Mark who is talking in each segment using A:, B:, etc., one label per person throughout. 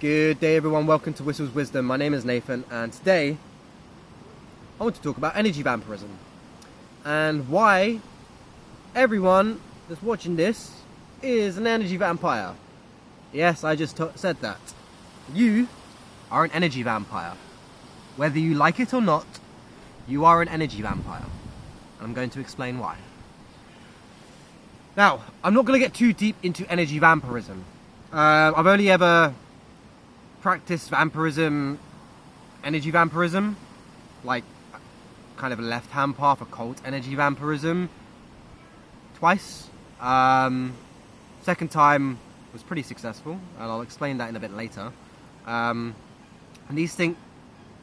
A: Good day everyone, welcome to Wysol's Wisdom. My name is Nathan and today I want to talk about energy vampirism and why everyone that's watching this is an energy vampire. Yes, I just said that. You are an energy vampire. Whether you like it or not, you are an energy vampire. I'm going to explain why. Now, I'm not going to get too deep into energy vampirism. I've only ever practiced vampirism, energy vampirism, like kind of a left-hand path, occult energy vampirism, twice. Second time was pretty successful, and I'll explain that in a bit later. And these things,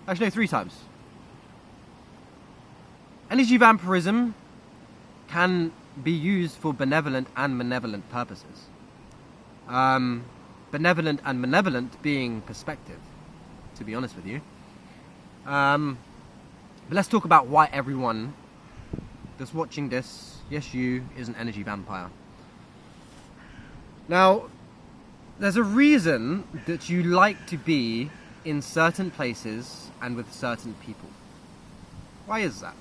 A: actually no, 3 times. Energy vampirism can be used for benevolent and malevolent purposes. Benevolent and malevolent being perspective, to be honest with you. But let's talk about why everyone that's watching this, yes you, is an energy vampire. Now, there's a reason that you like to be in certain places and with certain people. Why is that?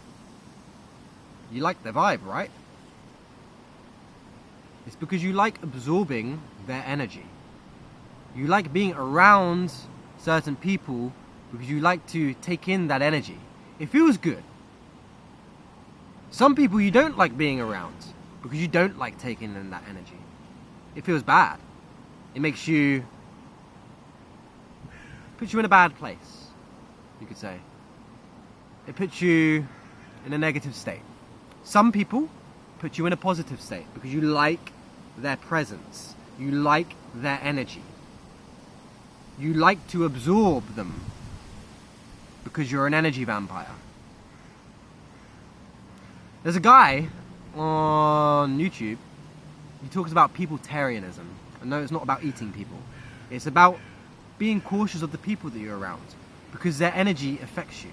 A: You like their vibe, right? It's because you like absorbing their energy. You like being around certain people because you like to take in that energy. It feels good. Some people you don't like being around because you don't like taking in that energy. It feels bad. It makes you, puts you in a bad place, you could say. It puts you in a negative state. Some people put you in a positive state because you like their presence. You like their energy. You like to absorb them because you're an energy vampire. There's a guy on YouTube, he talks about peopletarianism. And no, it's not about eating people. It's about being cautious of the people that you're around because their energy affects you.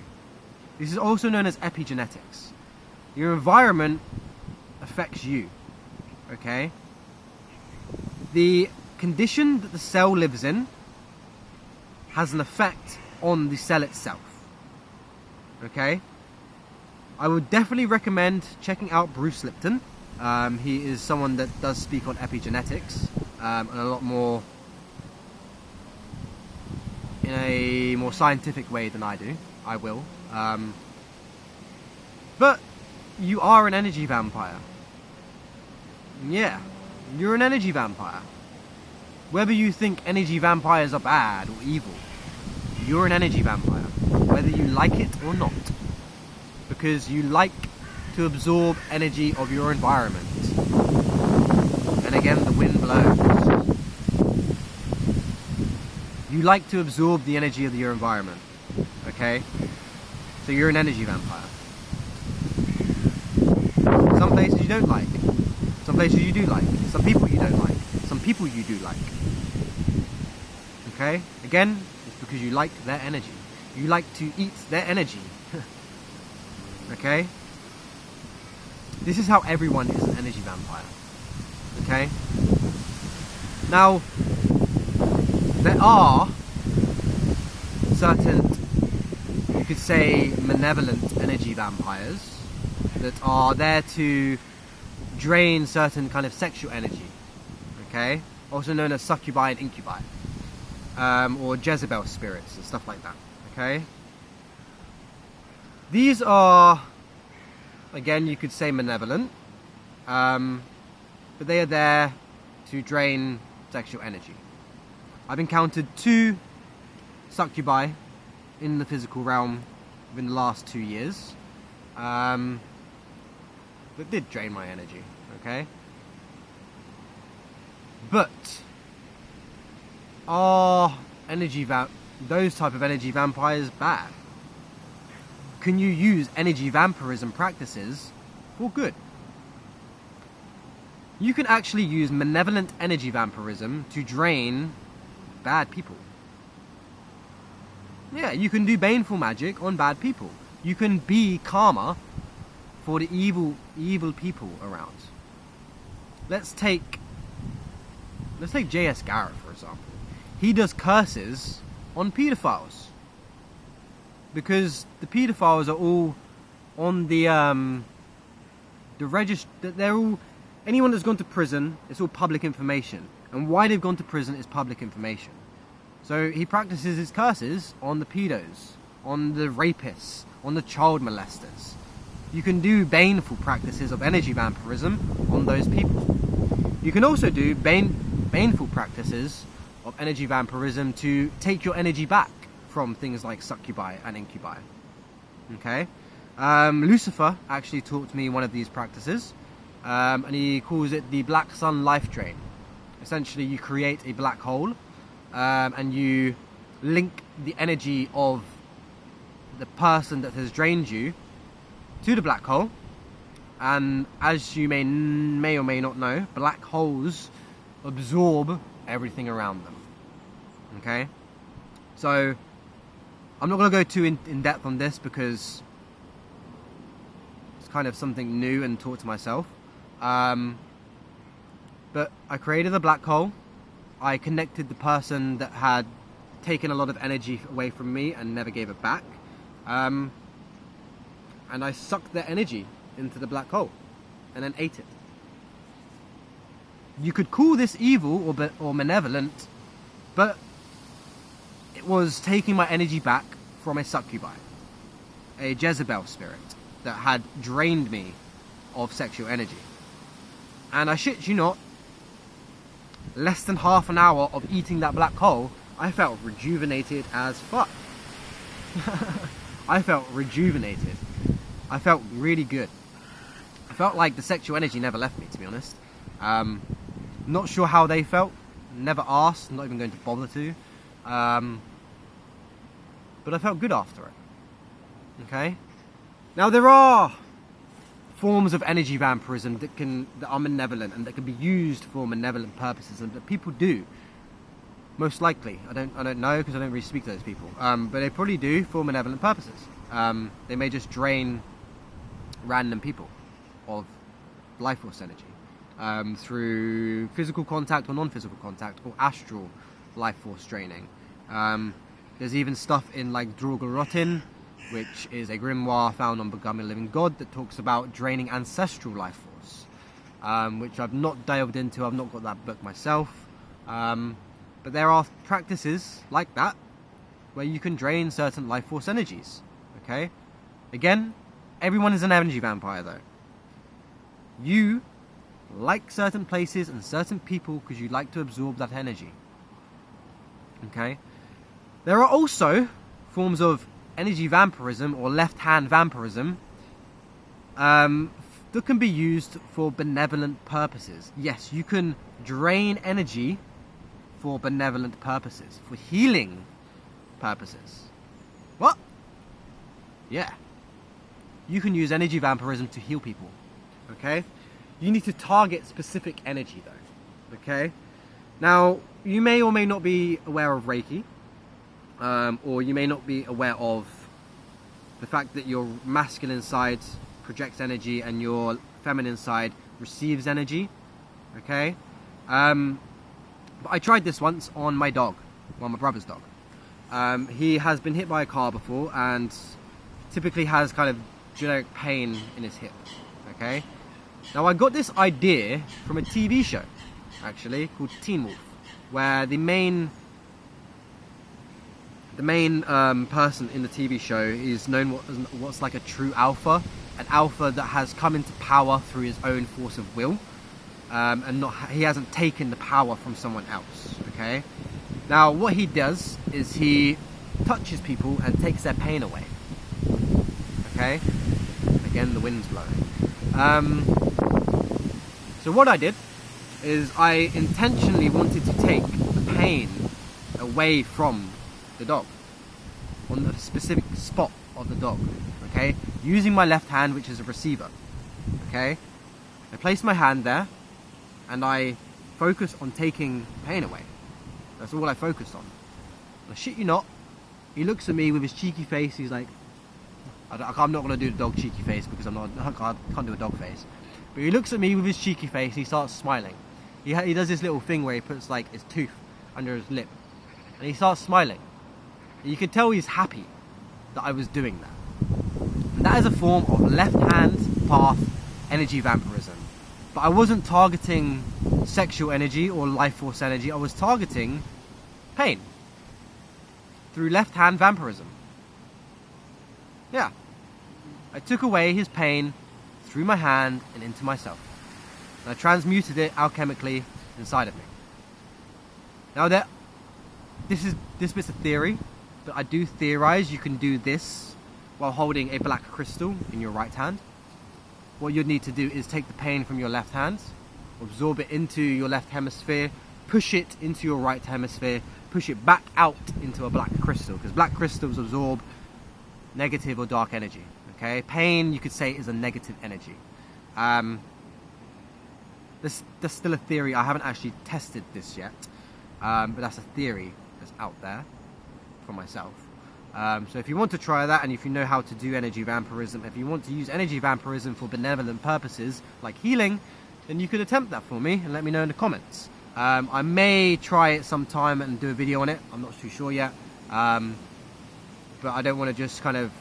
A: This is also known as epigenetics. Your environment affects you, okay? The condition that the cell lives in has an effect on the cell itself, okay? I would definitely recommend checking out Bruce Lipton. He is someone that does speak on epigenetics and a lot more in a more scientific way than I do. I will. But you are an energy vampire. Yeah, you're an energy vampire. Whether you think energy vampires are bad or evil, you're an energy vampire, whether you like it or not, because you like to absorb energy of your environment. And again, the wind blows. You like to absorb the energy of your environment, okay? So you're an energy vampire. Some places you don't like. Some places you do like. Some people you don't like. Some people you do like. Okay? Again, it's because you like their energy. You like to eat their energy. Okay? This is how everyone is an energy vampire. Okay? Now, there are certain, you could say, malevolent energy vampires that are there to drain certain kind of sexual energy. Okay? Also known as succubi and incubi. Or Jezebel spirits and stuff like that. Okay? These are, again, you could say malevolent. But they are there to drain sexual energy. I've encountered 2 succubi in the physical realm within the last 2 years. That did drain my energy. Okay? But are those type of energy vampires bad? Can you use energy vampirism practices for good? You can actually use malevolent energy vampirism to drain bad people. Yeah, you can do baneful magic on bad people. You can be karma for the evil people around. Let's take J.S. Garrett, for example. he does curses on paedophiles. Because the paedophiles are all on the register. They're all, anyone that's gone to prison, it's all public information. And why they've gone to prison is public information. So he practices his curses on the pedos, on the rapists, on the child molesters. You can do baneful practices of energy vampirism on those people. You can also do baneful practices of energy vampirism to take your energy back from things like succubi and incubi. Okay? Lucifer actually taught me one of these practices, and he calls it the Black Sun Life Drain. Essentially, you create a black hole, and you link the energy of the person that has drained you to the black hole. And as you may or may not know, black holes absorb everything around them. Okay? So I'm not going to go too in depth on this because it's kind of something new and taught to myself. But I created a black hole. I connected the person that had taken a lot of energy away from me and never gave it back. And I sucked their energy into the black hole and then ate it. You could call this evil or malevolent, but it was taking my energy back from a succubi, a Jezebel spirit that had drained me of sexual energy. And I shit you not, less than half an hour of eating that black hole, I felt rejuvenated as fuck. I felt rejuvenated. I felt really good. I felt like the sexual energy never left me, to be honest. Not sure how they felt. Never asked. Not even going to bother to. But I felt good after it. Okay? Now there are forms of energy vampirism that are malevolent and that can be used for malevolent purposes, and that people do. Most likely. I don't know because I don't really speak to those people. But they probably do for malevolent purposes. They may just drain random people of life force energy through physical contact or non-physical contact, or astral life force draining. There's even stuff in like Drogarotin, which is a grimoire found on Becoming a Living God, that talks about draining ancestral life force, which I've not delved into. I've not got that book myself. But there are practices like that where you can drain certain life force energies. Okay? Again, everyone is an energy vampire though. You like certain places and certain people because you like to absorb that energy. Okay? There are also forms of energy vampirism or left-hand vampirism that can be used for benevolent purposes. Yes, you can drain energy for benevolent purposes, for healing purposes. What? Yeah. You can use energy vampirism to heal people. Okay? You need to target specific energy though. Okay? Now, you may or may not be aware of Reiki, or you may not be aware of the fact that your masculine side projects energy and your feminine side receives energy. Okay? But I tried this once on my dog, well, my brother's dog. He has been hit by a car before and typically has kind of generic pain in his hip. Okay? Now I got this idea from a TV show, actually, called Teen Wolf, where the main person in the TV show is known what's like a true alpha, an alpha that has come into power through his own force of will, and he hasn't taken the power from someone else. Okay, now what he does is he touches people and takes their pain away. Okay, again the wind's blowing. So what I did is I intentionally wanted to take the pain away from the dog, on a specific spot of the dog, okay, using my left hand, which is a receiver. Okay, I place my hand there and I focus on taking pain away. That's all I focused on. I shit you not, he looks at me with his cheeky face. He's like, I'm not going to do the dog cheeky face because I can't do a dog face, but he looks at me with his cheeky face. He starts smiling. He does this little thing where he puts like his tooth under his lip, And he starts smiling. You can tell he's happy that I was doing that. And that is a form of left hand path energy vampirism. But I wasn't targeting sexual energy or life force energy. I was targeting pain through left hand vampirism. Yeah. I took away his pain through my hand and into myself. And I transmuted it alchemically inside of me. Now this bit's a theory, but I do theorize you can do this while holding a black crystal in your right hand. What you'd need to do is take the pain from your left hand, absorb it into your left hemisphere, push it into your right hemisphere, push it back out into a black crystal, because black crystals absorb negative or dark energy. Okay, pain, you could say, is a negative energy. That's still a theory. I haven't actually tested this yet, but that's a theory that's out there for myself. So if you want to try that, and if you know how to do energy vampirism, if you want to use energy vampirism for benevolent purposes like healing, then you could attempt that for me and let me know in the comments. I may try it sometime and do a video on it. I'm not too sure yet, but I don't want to just kind of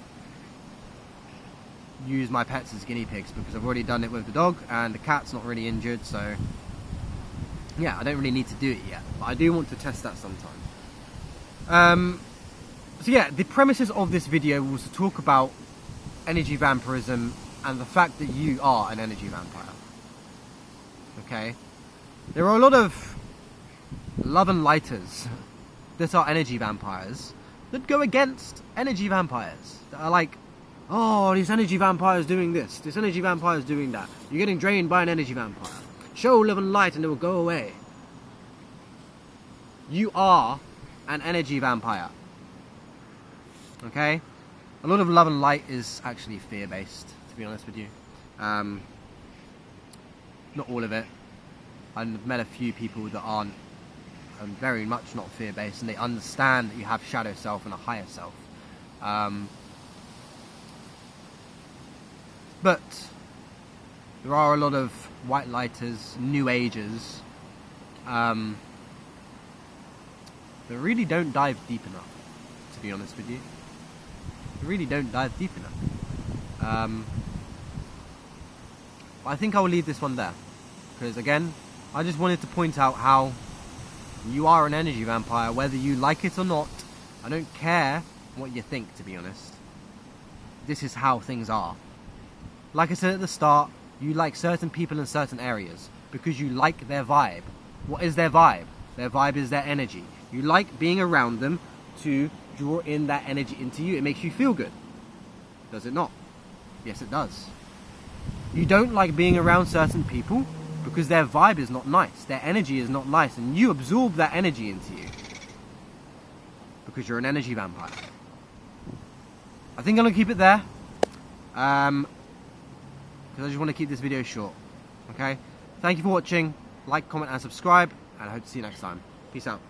A: use my pets as guinea pigs, because I've already done it with the dog and the cat's not really injured, so yeah, I don't really need to do it yet, but I do want to test that sometime. So yeah, the premises of this video was to talk about energy vampirism and the fact that you are an energy vampire. Okay? There are a lot of love and lighters that are energy vampires that go against energy vampires. That are like, oh, this energy vampire is doing this energy vampire is doing that. You're getting drained by an energy vampire. Show love and light and it will go away. You are an energy vampire. Okay? A lot of love and light is actually fear-based, to be honest with you. Not all of it. I've met a few people that aren't very much not fear-based, and they understand that you have shadow self and a higher self. But there are a lot of white lighters, new agers, that really don't dive deep enough, to be honest with you. They really don't dive deep enough. But I think I will leave this one there, because again, I just wanted to point out how you are an energy vampire, whether you like it or not. I don't care what you think, to be honest. This is how things are. Like I said at the start, you like certain people in certain areas because you like their vibe. What is their vibe? Their vibe is their energy. You like being around them to draw in that energy into you. It makes you feel good. Does it not? Yes, it does. You don't like being around certain people because their vibe is not nice. Their energy is not nice, and you absorb that energy into you because you're an energy vampire. I think I'm going to keep it there. Because I just want to keep this video short. Okay? Thank you for watching. Like, comment, and subscribe. And I hope to see you next time. Peace out.